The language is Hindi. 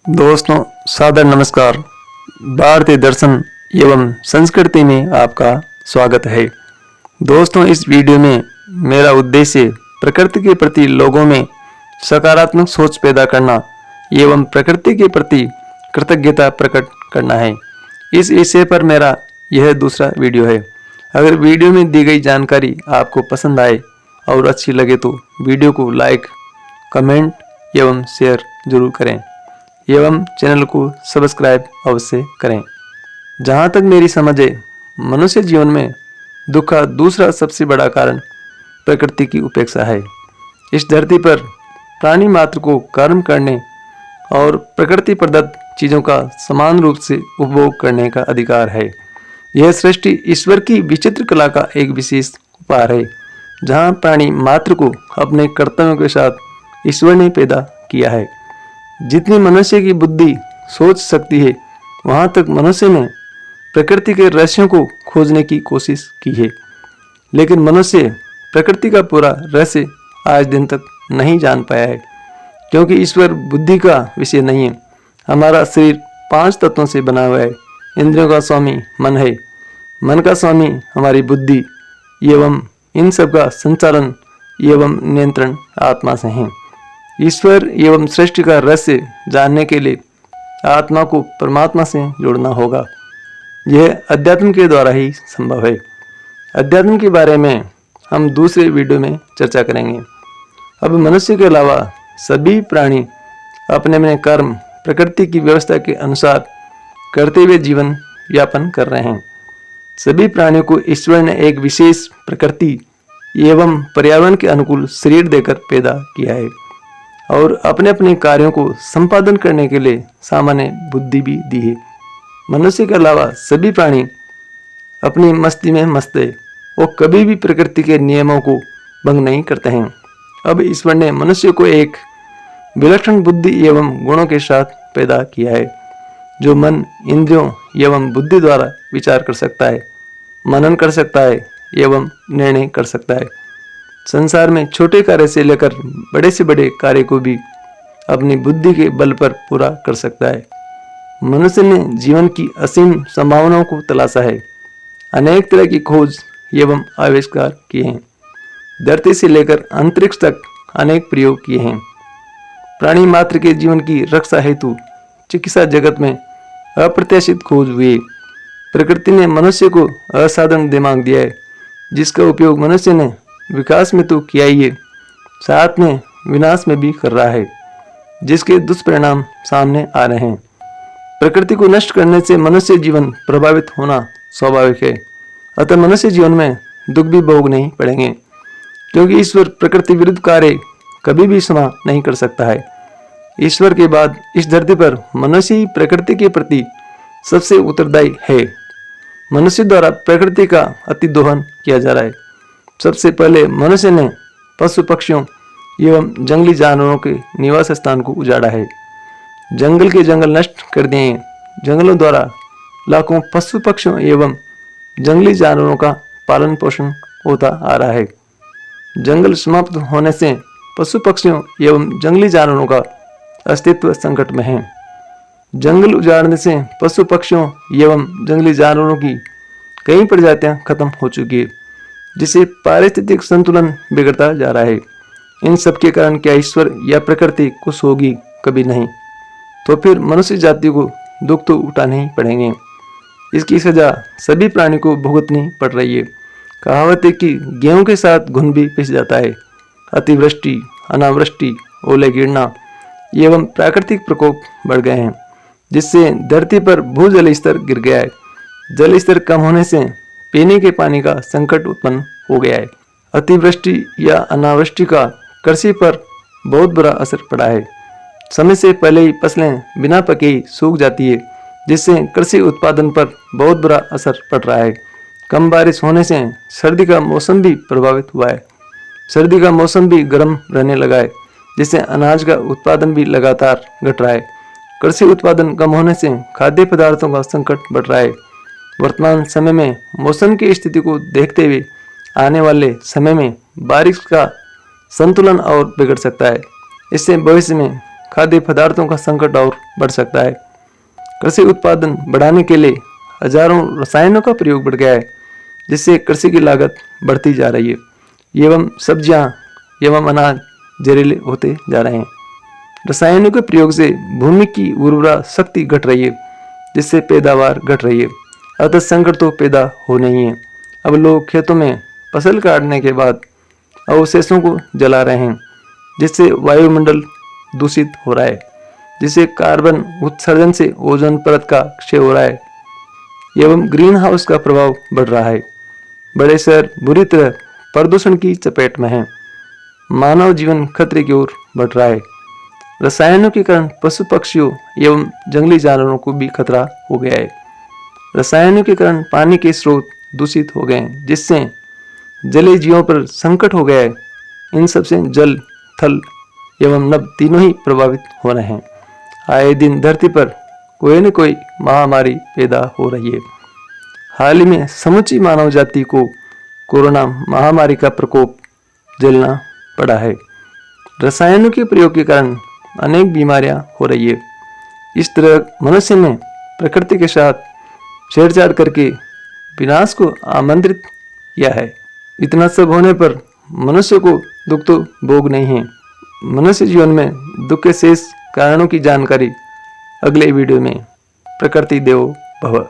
दोस्तों सादर नमस्कार। भारतीय दर्शन एवं संस्कृति में आपका स्वागत है। दोस्तों इस वीडियो में मेरा उद्देश्य प्रकृति के प्रति लोगों में सकारात्मक सोच पैदा करना एवं प्रकृति के प्रति कृतज्ञता प्रकट करना है। इस विषय पर मेरा यह दूसरा वीडियो है। अगर वीडियो में दी गई जानकारी आपको पसंद आए और अच्छी लगे तो वीडियो को लाइक, कमेंट एवं शेयर जरूर करें एवं चैनल को सब्सक्राइब अवश्य करें। जहाँ तक मेरी समझ है, मनुष्य जीवन में दुख का दूसरा सबसे बड़ा कारण प्रकृति की उपेक्षा है। इस धरती पर प्राणी मात्र को कर्म करने और प्रकृति प्रदत्त चीज़ों का समान रूप से उपभोग करने का अधिकार है। यह सृष्टि ईश्वर की विचित्र कला का एक विशेष उपहार है, जहाँ प्राणी मात्र को अपने कर्तव्यों के साथ ईश्वर ने पैदा किया है। जितनी मनुष्य की बुद्धि सोच सकती है, वहाँ तक मनुष्य ने प्रकृति के रहस्यों को खोजने की कोशिश की है, लेकिन मनुष्य प्रकृति का पूरा रहस्य आज दिन तक नहीं जान पाया है, क्योंकि ईश्वर बुद्धि का विषय नहीं है। हमारा शरीर 5 तत्वों से बना हुआ है। इंद्रियों का स्वामी मन है, मन का स्वामी हमारी बुद्धि एवं इन सब का संचालन एवं नियंत्रण आत्मा से है। ईश्वर एवं सृष्टि का रहस्य जानने के लिए आत्मा को परमात्मा से जोड़ना होगा। यह अध्यात्म के द्वारा ही संभव है। अध्यात्म के बारे में हम दूसरे वीडियो में चर्चा करेंगे। अब मनुष्य के अलावा सभी प्राणी अपने अपने कर्म प्रकृति की व्यवस्था के अनुसार करते हुए जीवन यापन कर रहे हैं। सभी प्राणियों को ईश्वर ने एक विशेष प्रकृति एवं पर्यावरण के अनुकूल शरीर देकर पैदा किया है और अपने अपने कार्यों को संपादन करने के लिए सामान्य बुद्धि भी दी है। मनुष्य के अलावा सभी प्राणी अपनी मस्ती में मस्त है। वो कभी भी प्रकृति के नियमों को भंग नहीं करते हैं। अब ईश्वर ने मनुष्य को एक विलक्षण बुद्धि एवं गुणों के साथ पैदा किया है, जो मन, इंद्रियों एवं बुद्धि द्वारा विचार कर सकता है, मनन कर सकता है एवं निर्णय कर सकता है। संसार में छोटे कार्य से लेकर बड़े से बड़े कार्य को भी अपनी बुद्धि के बल पर पूरा कर सकता है। मनुष्य ने जीवन की असीम संभावनाओं को तलाशा है, अनेक तरह की खोज एवं आविष्कार किए हैं, धरती से लेकर अंतरिक्ष तक अनेक प्रयोग किए हैं। प्राणी मात्र के जीवन की रक्षा हेतु चिकित्सा जगत में अप्रत्याशित खोज हुई। प्रकृति ने मनुष्य को असाधारण दिमाग दिया है, जिसका उपयोग मनुष्य ने विकास में तो किया ही है, साथ में विनाश में भी कर रहा है, जिसके दुष्परिणाम सामने आ रहे हैं। प्रकृति को नष्ट करने से मनुष्य जीवन प्रभावित होना स्वाभाविक है, अतः मनुष्य जीवन में दुख भी भोगने पड़ेंगे, क्योंकि ईश्वर प्रकृति विरुद्ध कार्य कभी भी क्षमा नहीं कर सकता है। ईश्वर के बाद इस धरती पर मनुष्य ही प्रकृति के प्रति सबसे उत्तरदायी है। मनुष्य द्वारा प्रकृति का अति दोहन किया जा रहा है। सबसे पहले मनुष्य ने पशु पक्षियों एवं जंगली जानवरों के निवास स्थान को उजाड़ा है। जंगल के जंगल नष्ट कर दिए हैं। जंगलों द्वारा लाखों पशु पक्षियों एवं जंगली जानवरों का पालन पोषण होता आ रहा है। जंगल समाप्त होने से पशु पक्षियों एवं जंगली जानवरों का अस्तित्व संकट में है। जंगल उजाड़ने से पशु पक्षियों एवं जंगली जानवरों की कई प्रजातियां खत्म हो चुकी है, जिससे पारिस्थितिक संतुलन बिगड़ता जा रहा है। इन सब के कारण क्या ईश्वर या प्रकृति खुश होगी? कभी नहीं। तो फिर मनुष्य जाति को दुख तो उठाने ही पड़ेंगे। इसकी सजा सभी प्राणी को भुगतनी पड़ रही है। कहावत है कि गेहूं के साथ घुन भी पिस जाता है। अतिवृष्टि, अनावृष्टि, ओले गिरना एवं प्राकृतिक प्रकोप बढ़ गए हैं, जिससे धरती पर भूजल स्तर गिर गया है। जल स्तर कम होने से पीने के पानी का संकट उत्पन्न हो गया है। अतिवृष्टि या अनावृष्टि का कृषि पर बहुत बुरा असर पड़ा है। समय से पहले ही फसलें बिना पके ही सूख जाती है, जिससे कृषि उत्पादन पर बहुत बुरा असर पड़ रहा है। कम बारिश होने से सर्दी का मौसम भी प्रभावित हुआ है। सर्दी का मौसम भी गर्म रहने लगा है, जिससे अनाज का उत्पादन भी लगातार घट रहा है। कृषि उत्पादन कम होने से खाद्य पदार्थों का संकट बढ़ रहा है। वर्तमान समय में मौसम की स्थिति को देखते हुए आने वाले समय में बारिश का संतुलन और बिगड़ सकता है। इससे भविष्य में खाद्य पदार्थों का संकट और बढ़ सकता है। कृषि उत्पादन बढ़ाने के लिए हजारों रसायनों का प्रयोग बढ़ गया है, जिससे कृषि की लागत बढ़ती जा रही है एवं सब्जियां एवं अनाज जहरीले होते जा रहे हैं। रसायनों के प्रयोग से भूमि की उर्वरा शक्ति घट रही है, जिससे पैदावार घट रही है। अतः संकट तो पैदा होने ही है। अब लोग खेतों में फसल काटने के बाद अवशेषों को जला रहे हैं, जिससे वायुमंडल दूषित हो रहा है, जिससे कार्बन उत्सर्जन से ओजोन परत का क्षय हो रहा है एवं ग्रीन हाउस का प्रभाव बढ़ रहा है। बड़े शहर बुरी तरह प्रदूषण की चपेट में हैं। मानव जीवन खतरे की ओर बढ़ रहा है। रसायनों के कारण पशु पक्षियों एवं जंगली जानवरों को भी खतरा हो गया है। रसायनों के कारण पानी के स्रोत दूषित हो गए हैं, जिससे जलीय जीवों पर संकट हो गया है। इन सबसे जल, थल एवं नभ तीनों ही प्रभावित हो रहे हैं। आए दिन धरती पर कोई न कोई महामारी पैदा हो रही है। हाल ही में समूची मानव जाति को कोरोना महामारी का प्रकोप झेलना पड़ा है। रसायनों के प्रयोग के कारण अनेक बीमारियां हो रही है। इस तरह मनुष्य ने प्रकृति के साथ छेड़छाड़ करके विनाश को आमंत्रित किया है। इतना सब होने पर मनुष्य को दुख तो भोग नहीं है। मनुष्य जीवन में दुख के शेष कारणों की जानकारी अगले वीडियो में। प्रकृति देवो भव।